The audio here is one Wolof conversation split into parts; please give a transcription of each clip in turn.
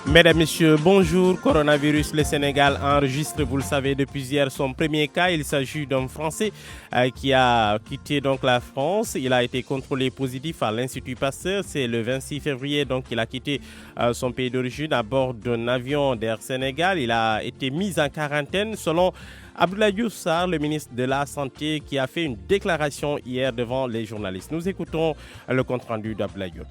Mesdames, Messieurs, bonjour. Coronavirus, le Sénégal enregistre, vous le savez, depuis hier son premier cas. Il s'agit d'un Français qui a quitté donc la France. Il a été contrôlé positif à l'Institut Pasteur. C'est le 26 février donc il a quitté son pays d'origine à bord d'un avion d'Air Sénégal. Il a été mis en quarantaine selon Abdoulaye Diouf Sarr, le ministre de la Santé, qui a fait une déclaration hier devant les journalistes. Nous écoutons le compte-rendu d'Abdoulaye Diouf.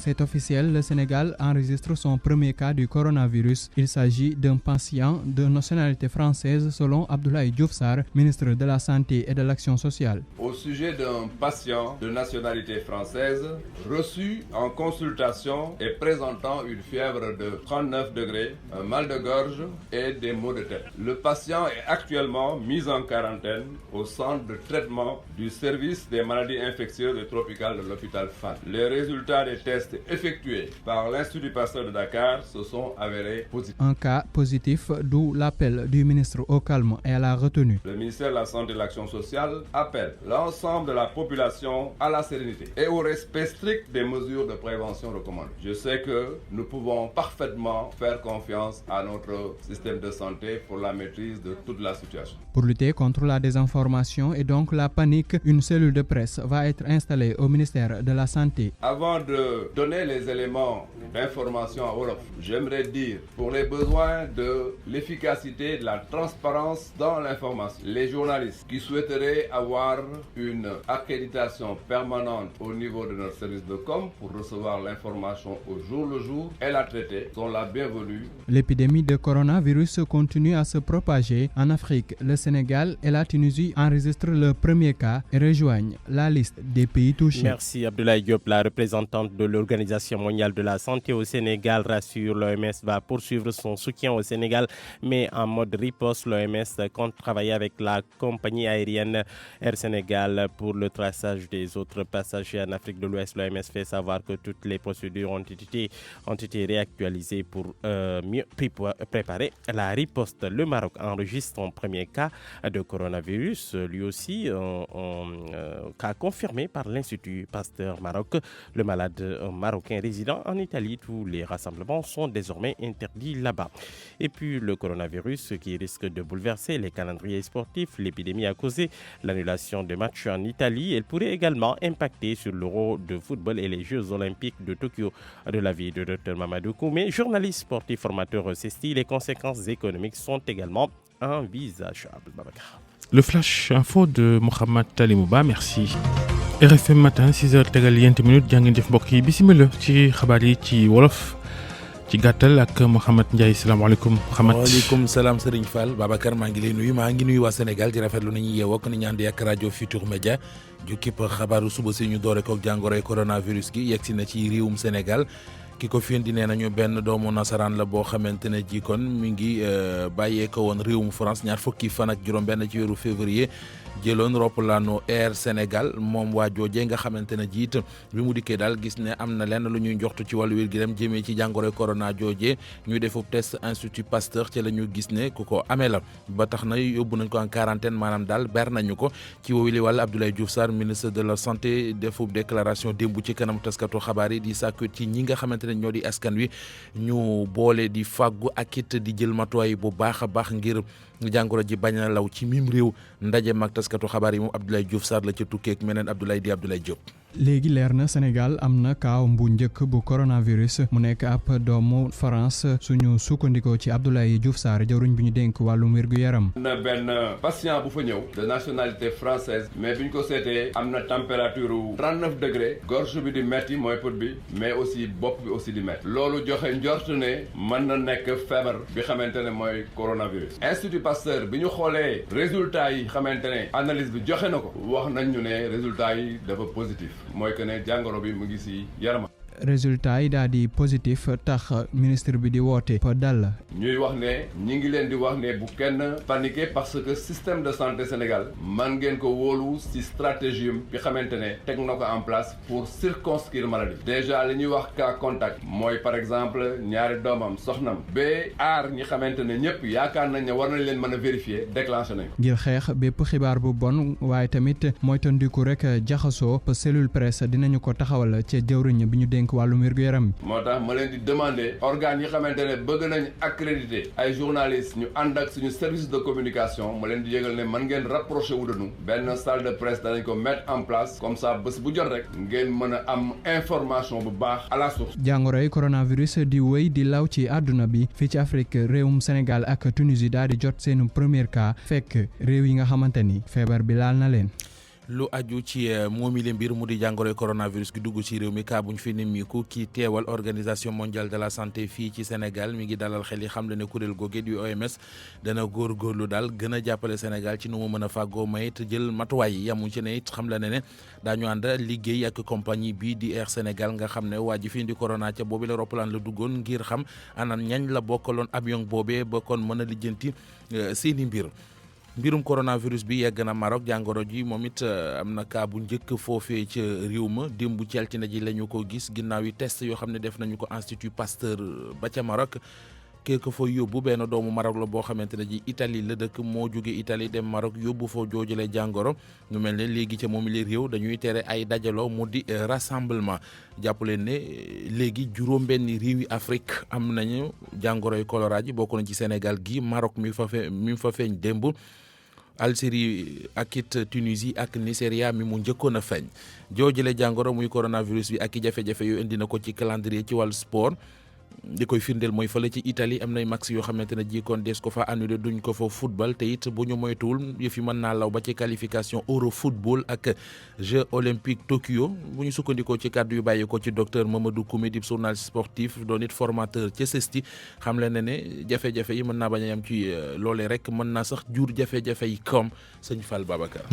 C'est officiel, le Sénégal enregistre son premier cas du coronavirus. Il s'agit d'un patient de nationalité française selon Abdoulaye Diouf Sarr, ministre de la Santé et de l'Action sociale. Au sujet d'un patient de nationalité française reçu en consultation et présentant une fièvre de 39 degrés, un mal de gorge et des maux de tête. Le patient est actuellement mis en quarantaine au centre de traitement du service des maladies infectieuses et tropicales de l'hôpital Fann. Les résultats des tests effectués par l'Institut Pasteur de Dakar se sont avérés positifs. Un cas positif, d'où l'appel du ministre au calme et à la retenue. Le ministère de la Santé et de l'Action sociale appelle l'ensemble de la population à la sérénité et au respect strict des mesures de prévention recommandées. Je sais que nous pouvons parfaitement faire confiance à notre système de santé pour la maîtrise de toute la situation. Pour lutter contre la désinformation et donc la panique, une cellule de presse va être installée au ministère de la Santé. Avant de donner les éléments d'information à Wolof, j'aimerais dire, pour les besoins de l'efficacité, de la transparence dans l'information, les journalistes qui souhaiteraient avoir une accréditation permanente au niveau de notre service de com pour recevoir l'information au jour le jour et la traiter sont la bienvenue. L'épidémie de coronavirus continue à se propager. En Afrique, le Sénégal et la Tunisie enregistrent le premier cas et rejoignent la liste des pays touchés. Merci Abdoulaye Diop, la représentante de l'Organisation mondiale de la santé au Sénégal, rassure l'OMS va poursuivre son soutien au Sénégal, mais en mode riposte. L'OMS compte travailler avec la compagnie aérienne Air Sénégal pour le traçage des autres passagers en Afrique de l'Ouest. L'OMS fait savoir que toutes les procédures ont été réactualisées pour mieux préparer la riposte. Le Maroc enregistre son premier cas de coronavirus, lui aussi un cas confirmé par l'Institut Pasteur Maroc. Le malade marocain résident en Italie, tous les rassemblements sont désormais interdits là-bas. Et puis le coronavirus qui risque de bouleverser les calendriers sportifs. L'épidémie a causé l'annulation de matchs en Italie. Elle pourrait également impacter sur l'Euro de football et les Jeux olympiques de Tokyo. De l'avis de Dr Mamadou Koumé, journaliste sportif formateur au CESTI, les conséquences économiques sont également envisageables. Babacar. Le flash info de Mohamed Talimouba, merci. RFM matin 6h tegal yent minutes jàngeen jëf mbokk yi bisimila ci xabaar yi ci wolof ci gàttal ak Mouhamed Ndiaye salaamaaleykum Mouhamed. waaleykum salaam Serigne Fall Babacar maa ngi lay nuyu maa ngi nuyu waa Sénégal di rafetlu nañu yeewoo ak ni ñu àndee ak rajo Futur Média jukkib xabaaru suba si ñu doore ko ak jàngoroy coronavirus gi yegsi na ci réewum Sénégal ki ko fi indi nee nañu benn doomu nasaraan la boo xamante ne ji kon mi ngi bàyyee ko woon réewum France ñaar fukki fan ak juróom-benn ci weeru février jëloon roppalaanu Air Sénégal moom waa joojee nga xamante ne jiit bi mu dikkee daal gis ne am na lenn lu ñuy njoxtu ci wàllu wér gi dem jëmee ci jàngoro corona joojee ñuy defub test Institut Pasteur ci la ñu gis ne ku ko amee la ba tax na yóbbu nañ ko en quarantaine maanaam daal ber nañu ko ci woowu li wàll Abdoulaye Diouf Sarr ministre de la santé defub déclaration démb ci kanam taskatu xabaar yi di sàkku ci ñi nga xamante ne ñoo di askan wi ñu boole di fàggu ak it di jël matuwaay bu baax a baax ngir jàngoro ji bañ a law ci mim réew ndaje mag taskatu xabaar yi moom Abdoulaye Diouf Sarr la ca tukkeek meneen Abdoulaye Diop. léegi leer na Sénégal am na kaaw bu njëkk bu coronavirus mu nekk ab doomu France suñu sukkandikoo ci Abdoulaye Diouf Sarr jawriñ bi ñu dénk wàllum wér-gu-yaram. am na benn patient bu fa ñëw de nationalité française mais bi ñu ko seetee am na température 39 degrés gorge bi di metti mooy put bi mais aussi bopp bi aussi di metti loolu joxe njort ne mën na nekk feebar bi xamante ne mooy coronavirus. Institut Pasteur bi ñu xoolee résultats yi xamante ne analyse bi joxe na ko wax nañ ñu ne résultats yi dafa positif. mooy que ne jàngoro bi mu ngi ci yaram. résultat yi daal di positif tax ministre bi di woote fa dal. ñuy wax ne ñi ngi leen di wax ne bu kenn paniqué parce que système de santé Sénégal man ngeen ko wóolu ci stratégie bi xamante ne teg na ko en place pour circonscrire maladie. déjà li ñuy wax cas contact mooy par exemple ñaari doomam soxnam ba aar ñi xamante ne ñëpp yaakaar nañ ne war nañ leen mën a vérifier déclenché nañ ko. ngir xeex bépp xibaar bu bon waaye tamit moytandiku rek jaxasoo cellule presse dinañu ko taxawal ca jëwriñ bi ñu dénk dénk wàllum wér-gu-yaram. moo tax ma leen di demander organes yi xamante ne bëgg nañ accréditer ay journalistes ñu ànd ak suñu service de communication ma leen di yëgal ne man ngeen rapproché wu de nous benn salle de presse danañ ko mettre en place comme ça bés bu jot rek ngeen mën a am information bu baax à la source. jàngoroy coronavirus di wéy di law ci àdduna bi fii ci Afrique réewum Sénégal ak Tunisie daal di jot seenu premier cas fekk réew yi nga xamante ni feebar bi laal na leen. lu aju ci moomi le mbir mu di jàngoroy coronavirus gi dugg ci réew mi kaa buñ fi nemmiku ki teewal organisation mondiale de la santé fii ci Sénégal mi ngi dalal xel yi xam le ne kuréel googe di OMS dana góorgóorlu daal gën a jàppale Sénégal ci nu mu mën a fàggoo mayit jël matuwaay yi yamu ci ne it xam la ne daañu ànd liggéey ak compagnie bii di Air Sénégal nga xam ne waa ji fi indi corona ca boobi la roppalaan la duggoon ngir xam anan ñañ la bokkaloon avion boobee ba kon mën a lijjanti seeni mbirum coronavirus bi yegg na Maroc jàngoro ji moom it am na cas bu njëkk foofee ca réew ma démb ci altine ji la ñu ko gis ginnaaw yi test yoo xam ne def nañu ko Institut Pasteur ba ca Maroc kéeko fa yóbbu benn doomu Maroc la boo xamante ne ji Italie la dëkk moo jóge Italie dem Maroc yóbbu foo joojale jàngoro ñu mel ne léegi ca moom li réew dañuy tere ay dajaloo mu di rassemblement jàpp leen ne léegi juróom-benni réew yi Afrique am nañu jàngoroy choléra ji bokk na ci Sénégal gi Maroc mi fa feeñ démb Algérie ak it Tunisie ak Nigeria mi mu njëkkoon a feeñ joojale jàngoro muy coronavirus bi ak i jafe-jafe yu indi na ko ci calendrier ci wàllu sport li koy firndeel mooy fële ci Italie am nay match yoo xamante ne ji kon des ko fa annulé duñ ko fa football te it bu ñu moytuwul yëf yi mën naa law ba ci qualification euro football ak Jeux olympiques Tokyo bu ñu sukkandikoo ci kàddu yu bàyyi ko ci docteur Mamadou Koumé di journaliste sportif doon it formateur ca CESTI xam leen ne jafe-jafe yi mën naa bañ a yam ci loolee rek mën naa sax jur jafe-jafe yi comme sëñ Fall Babacar.